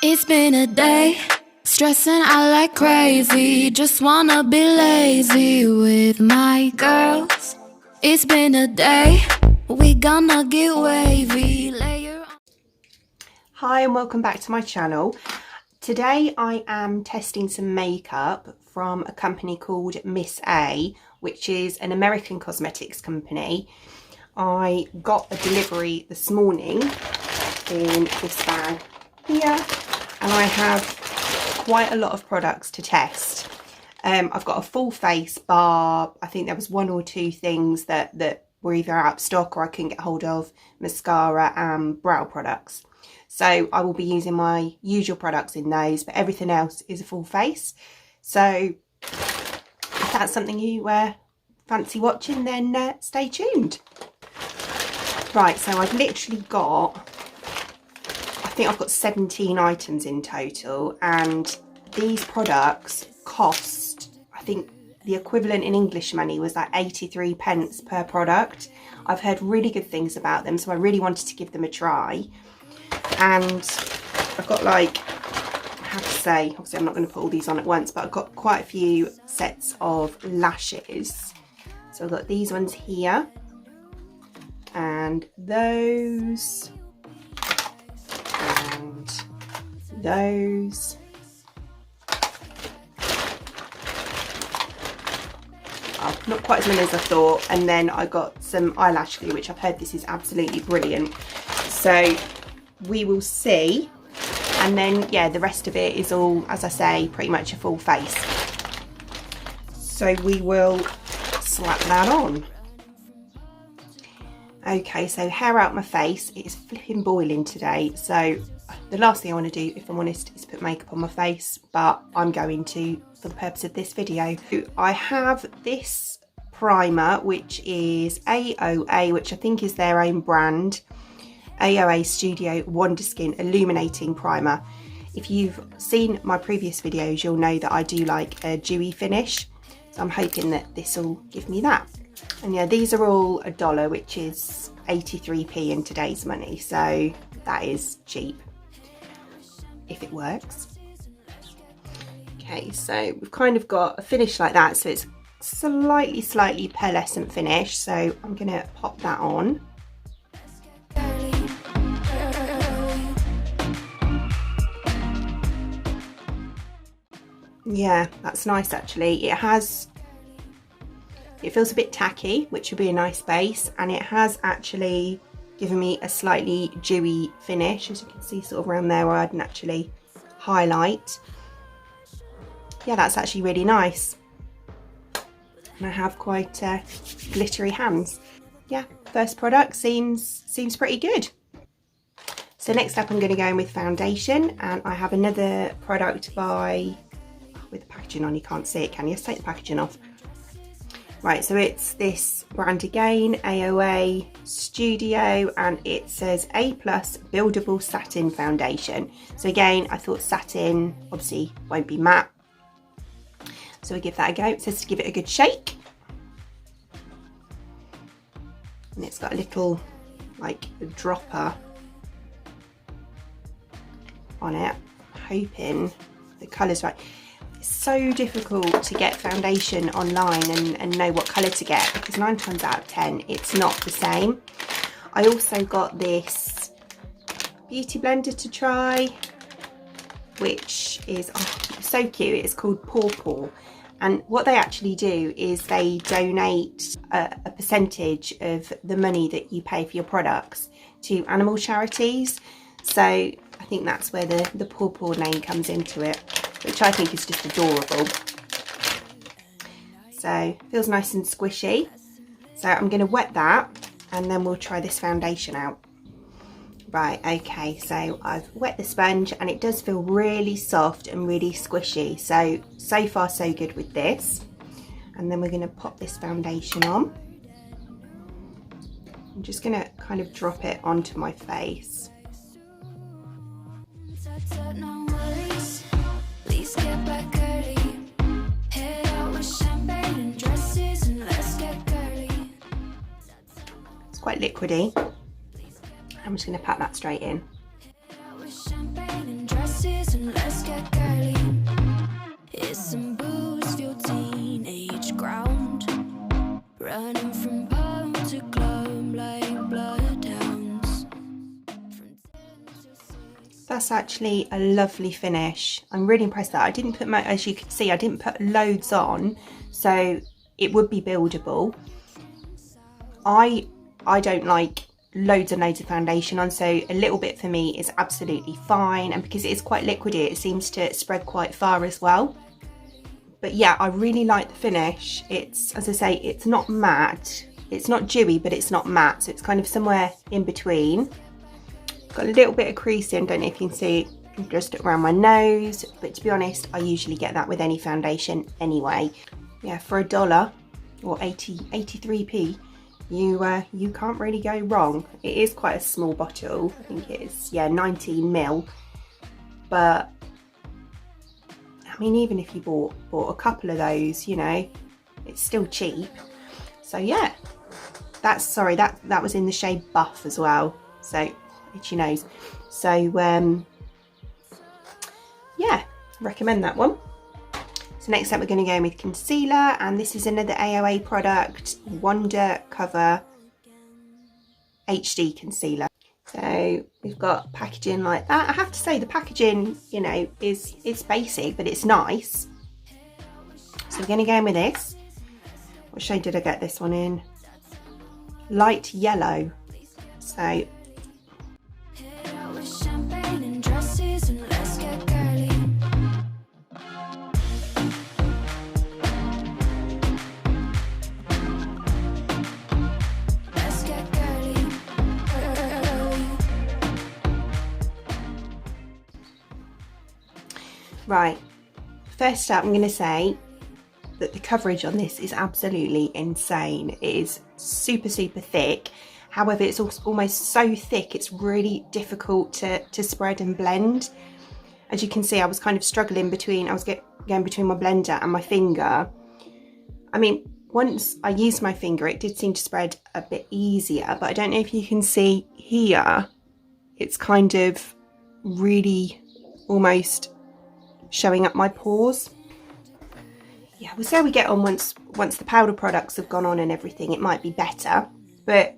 It's been a day, stressing out like crazy. Just wanna be lazy with my girls. It's been a day, we gonna get wavy. Hi and welcome back to my channel. Today I am testing some makeup from a company called Miss A, which is an American cosmetics company. I got a delivery this morning in this bag here, and I have quite a lot of products to test. I've got a full face bar. I think there was one or two things that were either out of stock or I couldn't get hold of, mascara and brow products. So I will be using my usual products in those, but everything else is a full face. So if that's something you fancy watching, then stay tuned. Right, so I've literally got, I think I've got 17 items in total, and these products cost, I think the equivalent in English money was like 83 pence per product. I've heard really good things about them, so I really wanted to give them a try. And I've got, like, I have to say, obviously I'm not going to put all these on at once, but I've got quite a few sets of lashes. So I've got these ones here, and those, and those. Oh, not quite as many as I thought. And then I got some eyelash glue, which I've heard this is absolutely brilliant. So we will see. And then, yeah, the rest of it is all, as I say, pretty much a full face. So we will slap that on. Okay, so hair out my face. It is flipping boiling today. So the last thing I want to do, if I'm honest, is put makeup on my face. But I'm going to, for the purpose of this video. I have this primer, which is AOA, which I think is their own brand. AOA Studio Wonder Skin Illuminating Primer. If you've seen my previous videos, you'll know that I do like a dewy finish. So I'm hoping that this will give me that. And yeah, these are all $1, which is 83p in today's money. So that is cheap, if it works. Okay, so we've kind of got a finish like that. So it's slightly pearlescent finish. So I'm gonna pop that on. Yeah, that's nice actually. It feels a bit tacky, which would be a nice base, and it has actually given me a slightly dewy finish, as you can see sort of around there where I didn't actually highlight. Yeah, that's actually really nice. And I have quite glittery hands. Yeah, first product seems pretty good. So next up I'm going to go in with foundation, and I have another product by, with the packaging on, you can't see it, can you? Let's take the packaging off. Right, so it's this brand again, AOA Studio, and it says A+ Buildable Satin Foundation. So again, I thought satin obviously won't be matte, so we give that a go. It says to give it a good shake. And it's got a little, like, dropper on it. I'm hoping the colour's right. So difficult to get foundation online and know what colour to get, because 9 times out of 10 it's not the same. I also got this beauty blender to try, which is so cute. It's called Paw Paw, and what they actually do is they donate a percentage of the money that you pay for your products to animal charities. So I think that's where the Paw Paw name comes into it, which I think is just adorable. So feels nice and squishy. So I'm going to wet that, and then we'll try this foundation out. Right, okay, so I've wet the sponge, and it does feel really soft and really squishy. So far so good with this. And then we're going to pop this foundation on. I'm just going to kind of drop it onto my face. It's quite liquidy. I'm just going to pat that straight in. That's actually a lovely finish. I'm really impressed that I didn't put my, as you can see, I didn't put loads on, so it would be buildable. I don't like loads and loads of foundation on, so a little bit for me is absolutely fine, and because it is quite liquidy, it seems to spread quite far as well. But yeah, I really like the finish. It's, as I say, it's not matte, it's not dewy, but it's not matte, so it's kind of somewhere in between. Got a little bit of creasing, don't know if you can see, just around my nose, but to be honest, I usually get that with any foundation anyway. Yeah, for $1 or 83p, you can't really go wrong. It is quite a small bottle, I think it is, yeah, 19ml, but I mean, even if you bought a couple of those, you know, it's still cheap. So yeah, that's, sorry, that was in the shade Buff as well, so itchy nose. So yeah, recommend that one. So next up we're going to go in with concealer, and this is another AOA product, Wonder Cover HD concealer. So we've got packaging like that. I have to say the packaging, you know, it's basic, but it's nice. So we're going to go in with this. What shade did I get this one in? Light yellow. So right, first up I'm going to say that the coverage on this is absolutely insane. It is super thick. However, it's almost so thick it's really difficult to spread and blend. As you can see, I was kind of struggling between, I was going between my blender and my finger. I mean, once I used my finger it did seem to spread a bit easier, but I don't know if you can see here, it's kind of really almost showing up my pores. Yeah, we'll see how we get on once the powder products have gone on and everything. It might be better, but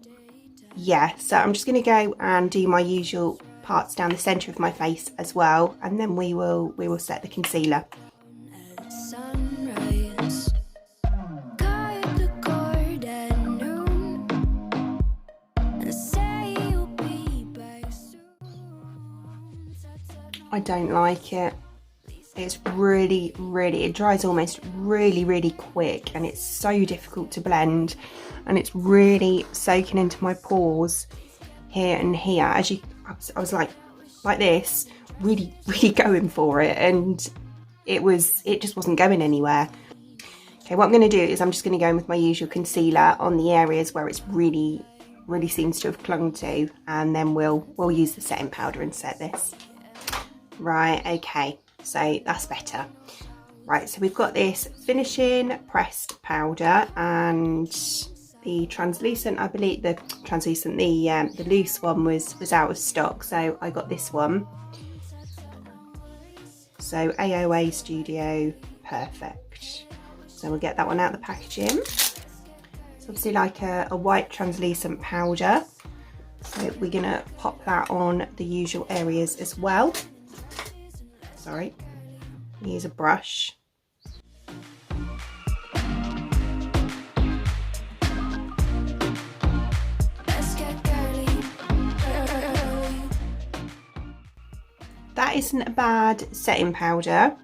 yeah, so I'm just going to go and do my usual parts down the centre of my face as well, and then we will set the concealer. I don't like it. It's really, it dries almost really quick, and it's so difficult to blend, and it's really soaking into my pores here and here. As you, I was like this, really going for it, and it just wasn't going anywhere. Okay, what I'm going to do is I'm just going to go in with my usual concealer on the areas where it's really seems to have clung to, and then we'll use the setting powder and set this. Right, okay. So that's better. Right, so we've got this finishing pressed powder and the translucent, I believe the translucent, the loose one was out of stock, so I got this one. So AOA Studio Perfect. So we'll get that one out of the packaging. It's obviously like a white translucent powder. So we're gonna pop that on the usual areas as well. Sorry, use a brush. That isn't a bad setting powder.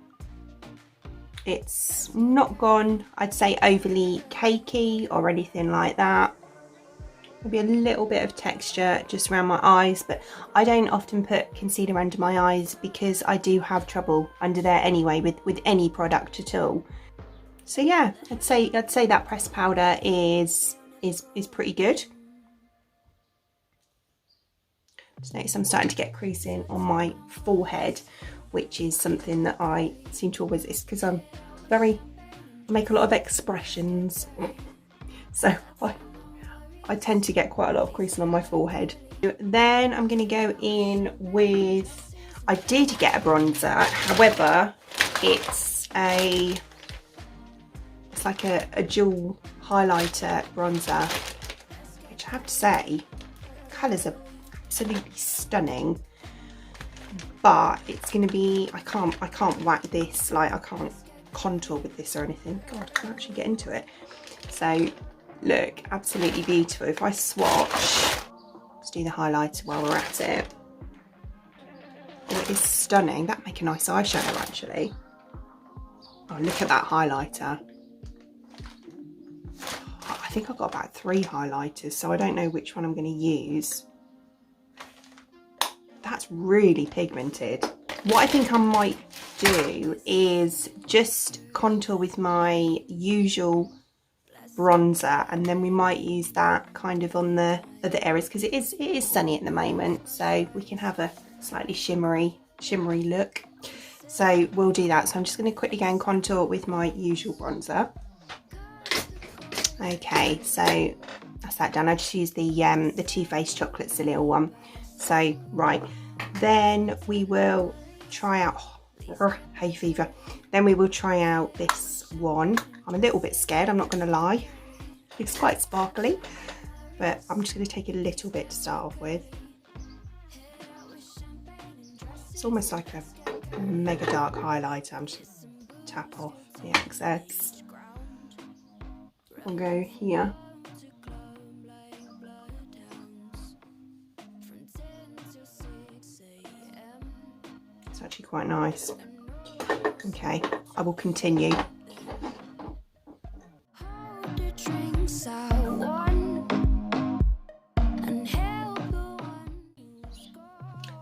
It's not gone, I'd say, overly cakey or anything like that. Maybe a little bit of texture just around my eyes, but I don't often put concealer under my eyes because I do have trouble under there anyway with any product at all. So yeah, I'd say that pressed powder is pretty good. Just notice I'm starting to get creasing on my forehead, which is something that I seem to always, it's because I make a lot of expressions, so I tend to get quite a lot of creasing on my forehead. Then I'm going to go in with, I did get a bronzer, however it's like a dual highlighter bronzer, which I have to say, colours are absolutely stunning. but it's going to be, I can't whack this, like I can't contour with this or anything. God, I can't actually get into it. So look, absolutely beautiful. If I swatch, let's do the highlighter while we're at it. Oh, it is stunning. That'd make a nice eyeshadow actually. Oh, look at that highlighter. I think I've got about 3 highlighters, so I don't know which one I'm going to use. That's really pigmented. What I think I might do is just contour with my usual bronzer, and then we might use that kind of on the other areas, because it is sunny at the moment, so we can have a slightly shimmery look. So we'll do that. So I'm just going to quickly go and contour with my usual bronzer. Okay, so that's that done. I just used the Too Faced Chocolate Celil one. So right, then we will try out hay fever. Then we will try out this one. I'm a little bit scared, I'm not going to lie. It's quite sparkly, but I'm just going to take a little bit to start off with. It's almost like a mega dark highlighter. I'm just going to tap off the excess. I'll go here. It's actually quite nice. Okay, I will continue.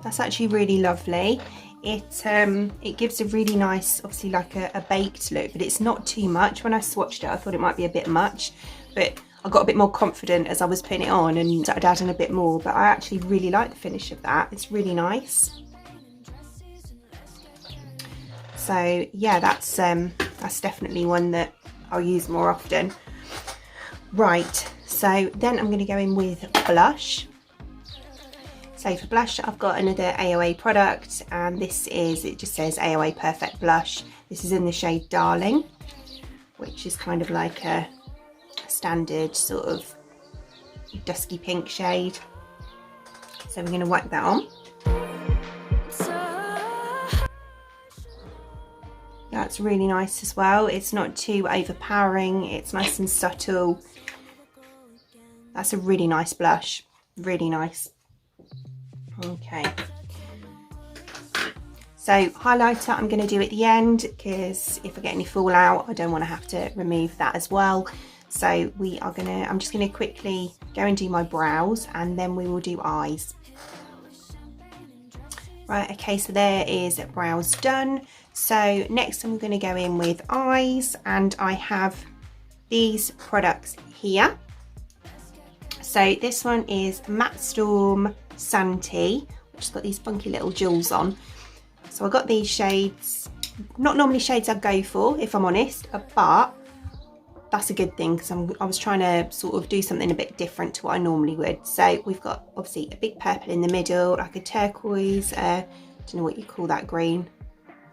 That's actually really lovely. It gives a really nice, obviously like a baked look, but it's not too much. When I swatched it, I thought it might be a bit much, but I got a bit more confident as I was putting it on and started adding a bit more. But I actually really like the finish of that. It's really nice. So yeah, that's definitely one that I'll use more often. Right, so then I'm going to go in with blush. So for blush, I've got another AOA product, and this is, it just says AOA Perfect Blush. This is in the shade Darling, which is kind of like a standard sort of dusky pink shade. So we're going to whack that on. That's really nice as well. It's not too overpowering, it's nice and subtle. That's a really nice blush, really nice. Okay, so highlighter I'm going to do at the end, because if I get any fallout I don't want to have to remove that as well. So we are gonna, I'm just going to quickly go and do my brows, and then we will do eyes. Right, okay, so there is brows done. So next I'm going to go in with eyes, and I have these products here. So this one is Matte Storm Santee, which has got these funky little jewels on. So I got these shades, not normally shades I'd go for if I'm honest, but that's a good thing, because I was trying to sort of do something a bit different to what I normally would. So we've got obviously a big purple in the middle, like a turquoise, I don't know what you call that green,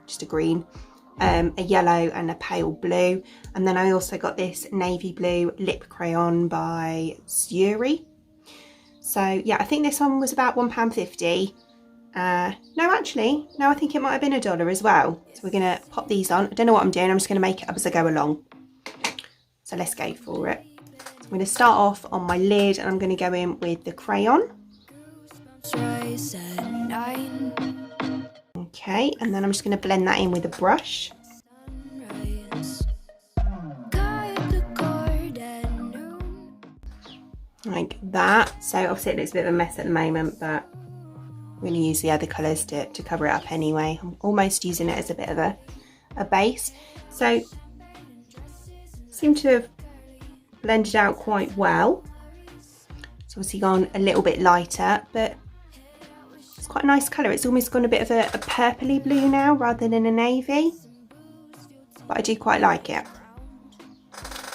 just a green, a yellow and a pale blue. And then I also got this navy blue lip crayon by Zuri. So yeah, I think this one was about £1.50. No, actually, no, I think it might have been $1 as well. So we're gonna pop these on. I don't know what I'm doing, I'm just gonna make it up as I go along. So let's go for it. So I'm gonna start off on my lid, and I'm gonna go in with the crayon. Okay, and then I'm just gonna blend that in with a brush. Like that. So obviously it looks a bit of a mess at the moment, but I'm going to use the other colours to cover it up anyway. I'm almost using it as a bit of a base. So seem to have blended out quite well. It's obviously gone a little bit lighter, but it's quite a nice colour. It's almost gone a bit of a purpley blue now rather than a navy, but I do quite like it.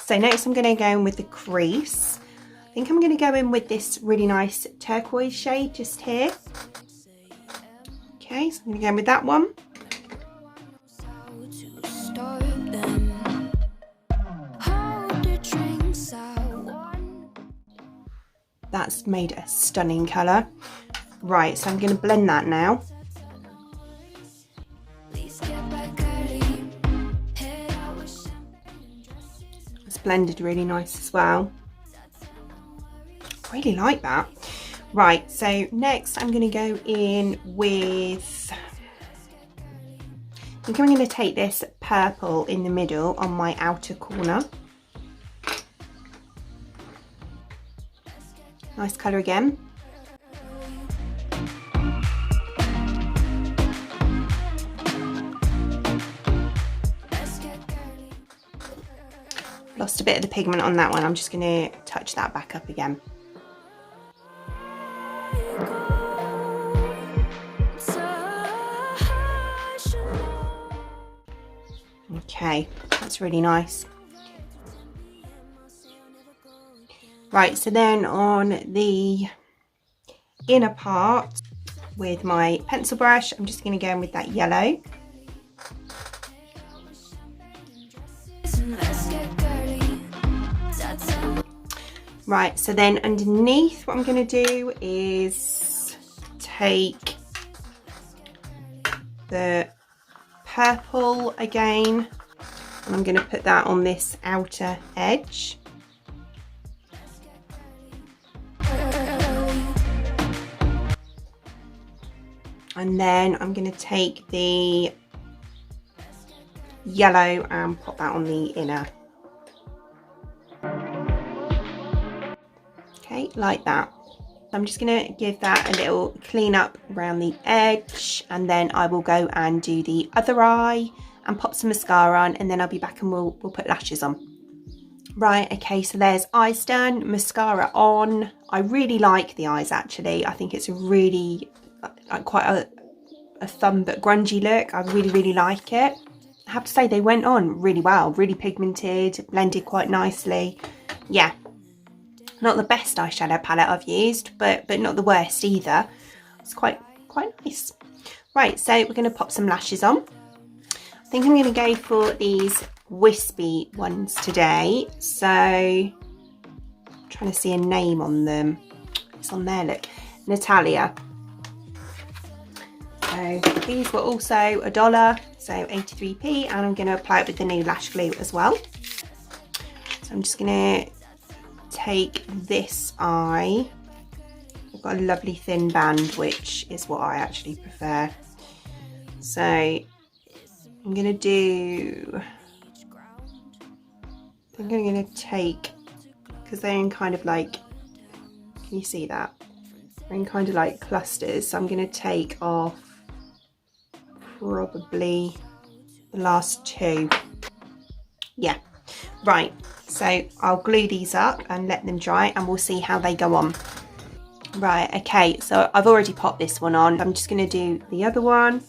So next I'm going to go in with the crease. I think I'm going to go in with this really nice turquoise shade just here. Okay, so I'm going to go in with that one. That's made a stunning colour. Right, so I'm going to blend that now. blended really nice as well. Really like that. Right, so next I'm going to go in with, I think I'm going to take this purple in the middle on my outer corner. Nice colour again. Lost a bit of the pigment on that one. I'm just going to touch that back up again. Okay, that's really nice. Right, so then on the inner part with my pencil brush, I'm just going to go in with that yellow. Right, so then underneath what I'm going to do is take the purple again, and I'm going to put that on this outer edge. And then I'm going to take the yellow and pop that on the inner. Okay, like that. I'm just going to give that a little clean up around the edge, and then I will go and do the other eye and pop some mascara on, and then I'll be back and we'll put lashes on. Right, okay, so there's eyes done, mascara on. I really like the eyes actually. I think it's a really quite a fun but grungy look. I really like it. I have to say they went on really well, really pigmented, blended quite nicely. Yeah. Not the best eyeshadow palette I've used, but not the worst either. It's quite nice. Right, so we're going to pop some lashes on. I think I'm going to go for these wispy ones today. So, I'm trying to see a name on them. It's on there, look. Natalia. So these were also $1, so 83p, and I'm going to apply it with the new lash glue as well. So I'm just going to take this eye. I've got a lovely thin band, which is what I actually prefer. So I'm going to do, I think I'm going to take, because they're in kind of like, can you see that? They're in kind of like clusters. So I'm going to take off probably the last two. Yeah, right. So I'll glue these up and let them dry, and we'll see how they go on. Right, okay, so I've already popped this one on. I'm just going to do the other one.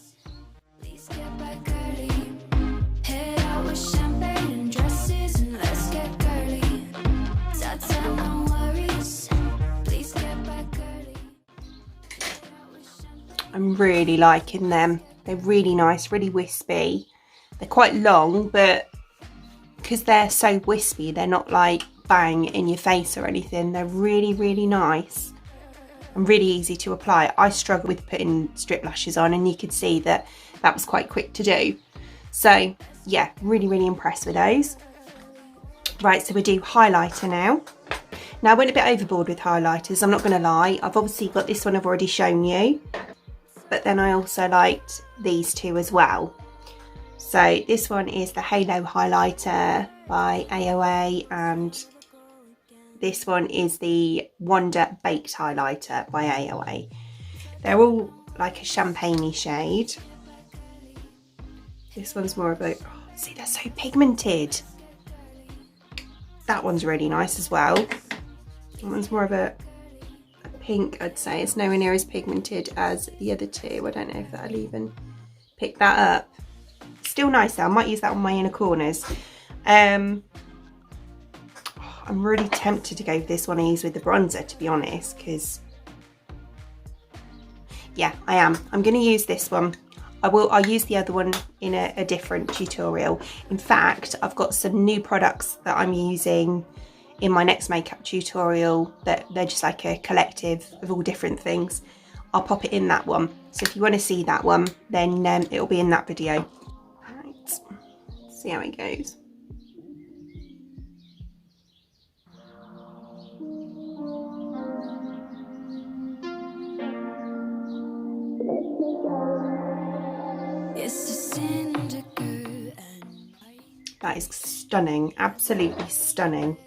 I'm really liking them. They're really nice, really wispy. They're quite long, but because they're so wispy, they're not like bang in your face or anything. They're really nice and really easy to apply. I struggle with putting strip lashes on, and you could see that that was quite quick to do. So yeah, really impressed with those. Right, so we do highlighter now. Now I went a bit overboard with highlighters, I'm not going to lie. I've obviously got this one I've already shown you, but then I also liked these two as well. So this one is the Halo highlighter by AOA, and this one is the Wonder Baked highlighter by AOA. They're all like a champagne-y shade. This one's more of a, oh, see, they're so pigmented. That one's really nice as well. That one's more of a pink, I'd say. It's nowhere near as pigmented as the other two. I don't know if that'll even pick that up. Still nice though. I might use that on my inner corners. I'm really tempted to go for this one I use with the bronzer, to be honest, because yeah, I am. I'm going to use this one. I'll use the other one in a different tutorial. In fact, I've got some new products that I'm using in my next makeup tutorial that they're just like a collective of all different things. I'll pop it in that one. So if you want to see that one, then it'll be in that video. Right, let's see how it goes. That is stunning, absolutely stunning.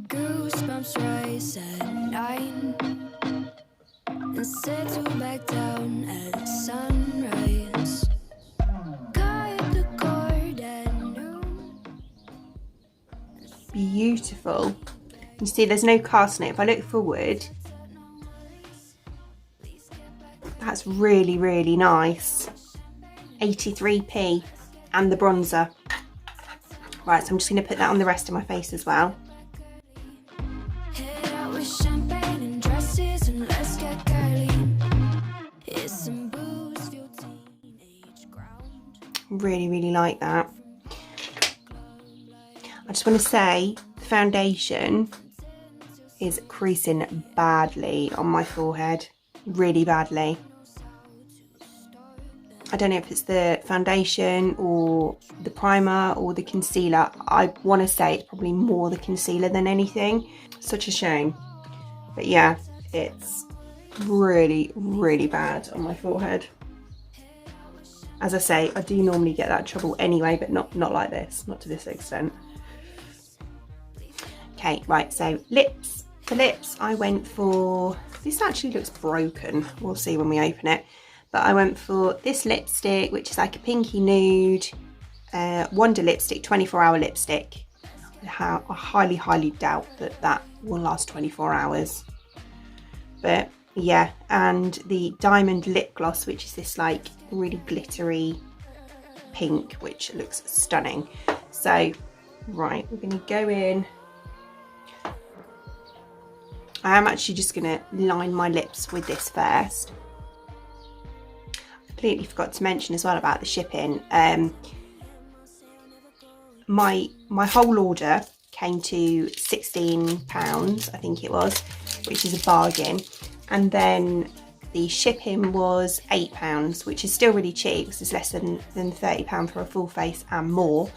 Goosebumps rise at 9 and settle back down at sunrise. Cut the cord at noon. Beautiful. You see there's no cast on it. If I look forward, that's really, really nice. 83p and the bronzer. Right, so I'm just going to put that on the rest of my face as well. Head out with champagne and dresses and let's get girly. Here's some booze, feel teenage ground. Really, really like that. I just want to say the foundation is creasing badly on my forehead. Really badly. I don't know if it's the foundation or the primer or the concealer. I want to say it's probably more the concealer than anything. Such a shame. But yeah, it's really, really bad on my forehead. As I say, I do normally get that trouble anyway, but not like this, not to this extent. Okay, right, so lips. For lips, I went for, this actually looks broken. We'll see when we open it. But I went for this lipstick, which is like a pinky nude, Wonder lipstick, 24-hour lipstick. I highly, highly doubt that that will last 24 hours. But yeah, and the Diamond Lip Gloss, which is this like really glittery pink, which looks stunning. So, right, we're going to go in. I am actually just going to line my lips with this first. Completely forgot to mention as well about the shipping. My whole order came to £16, I think it was, which is a bargain. And then the shipping was £8, which is still really cheap because it's less than £30 for a full face and more.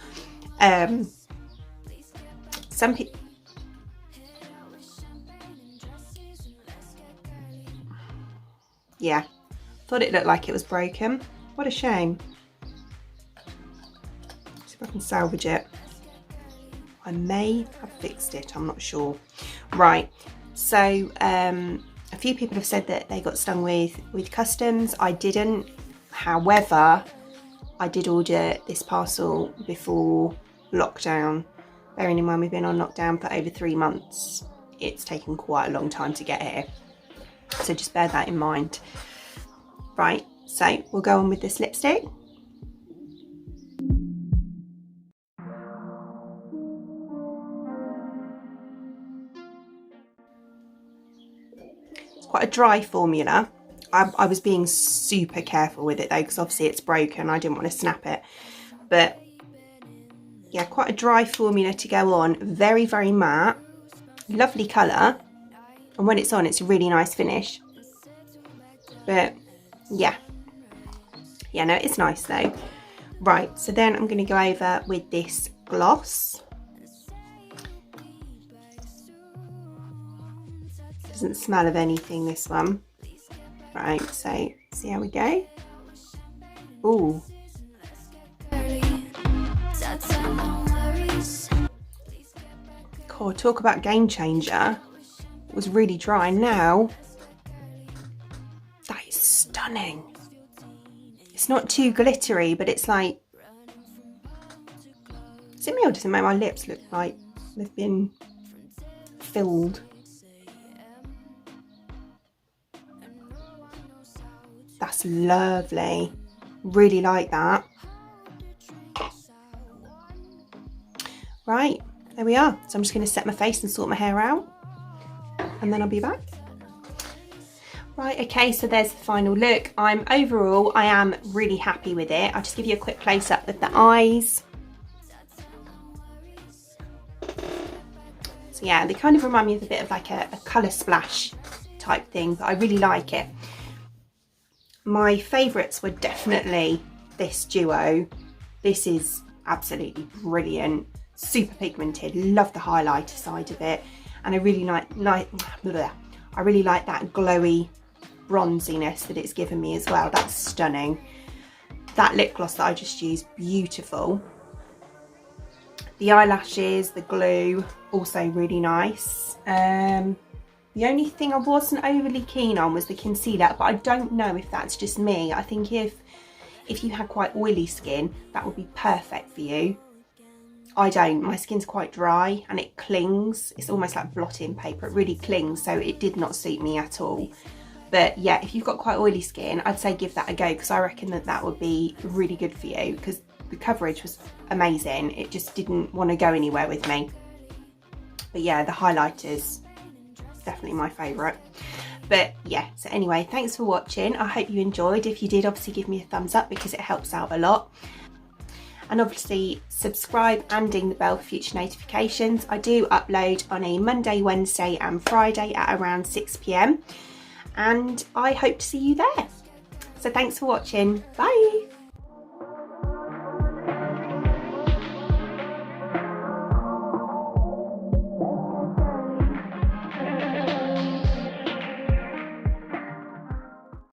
Some people. Yeah, thought it looked like it was broken. What a shame. See if I can salvage it. I may have fixed it, I'm not sure. Right, so a few people have said that they got stung with customs. I didn't. However, I did order this parcel before lockdown. Bearing in mind we've been on lockdown for over 3 months. It's taken quite a long time to get here. So just bear that in mind. Right, so we'll go on with this lipstick. It's quite a dry formula. I was being super careful with it though, because obviously it's broken. I didn't want to snap it. But yeah, quite a dry formula to go on. Very, very matte. Lovely colour. And when it's on, it's a really nice finish. But yeah. Yeah, no, it's nice though. Right, so then I'm going to go over with this gloss. Doesn't smell of anything, this one. Right, so see how we go. Ooh. God, talk about game changer. It was really dry. Now, that is stunning. It's not too glittery, but it's like, is it me or does it make my lips look like they've been filled? That's lovely. Really like that. Right, there we are. So I'm just going to set my face and sort my hair out, and then I'll be back. Right, okay, so there's the final look. Overall, I am really happy with it. I'll just give you a quick close-up of the eyes. So yeah, they kind of remind me of a bit of like a colour splash type thing, but I really like it. My favourites were definitely this duo. This is absolutely brilliant. Super pigmented. Love the highlighter side of it. And I really like that glowy bronziness that it's given me as well. That's stunning. that lip gloss that I just used, beautiful. The eyelashes, the glue, also really nice. The only thing I wasn't overly keen on was the concealer, but I don't know if that's just me. I think if you had quite oily skin, that would be perfect for you. I don't. My skin's quite dry and it clings. It's almost like blotting paper. It really clings, so it did not suit me at all. But yeah, if you've got quite oily skin, I'd say give that a go, because I reckon that would be really good for you, because the coverage was amazing. It just didn't want to go anywhere with me. But yeah, the highlighters, definitely my favourite. But yeah, so anyway, thanks for watching. I hope you enjoyed. If you did, obviously give me a thumbs up, because it helps out a lot. And obviously subscribe and ding the bell for future notifications. I do upload on a Monday, Wednesday and Friday at around 6 PM. And I hope to see you there. So thanks for watching. Bye.